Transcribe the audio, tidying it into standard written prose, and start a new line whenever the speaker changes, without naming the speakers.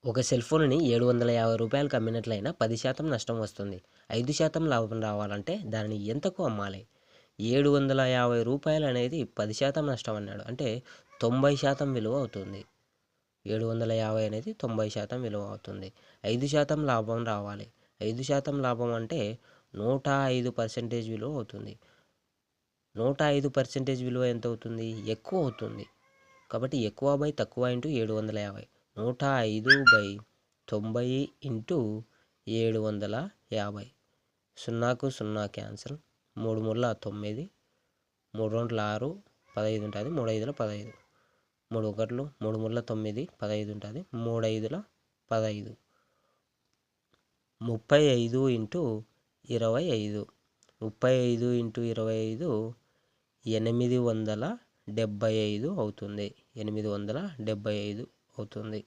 ఒక సెల్ ఫోన్‌ని రూ. 750కి అమ్మినట్లయినా 10% నష్టం వస్తుంది. 5% లాభం రావాలంటే దానిని ఎంతకు అమ్మాలి? రూ. 750 అనేది 10% నష్టం అన్నాడు. అంటే 90% విలువ అవుతుంది. 750 అనేది 90% విలువ అవుతుంది. 5% లాభం రావాలి. 5% లాభం అంటే 105% విలువ అవుతుంది. 105% విలువ ఎంత అవుతుంది? ఎక్కువ అవుతుంది. కాబట్టి ఎక్కువ బై తక్కువ ఇంటూ 750. 105/90 ఇంటూ 750. 0కు 0 క్యాన్సల్. 3 మూరల 9, 3 రెండ్ల 6, 15 ఉంటుంది. 3 ఐదుల 15. 3 ఒకట్లు 3 మూరల 9, 15 ఉంటుంది. 3 ఐదుల 15. 35 ఇంటూ 25. 35 ఇంటూ 25 875 అవుతుంది. 875 అవుతుంది.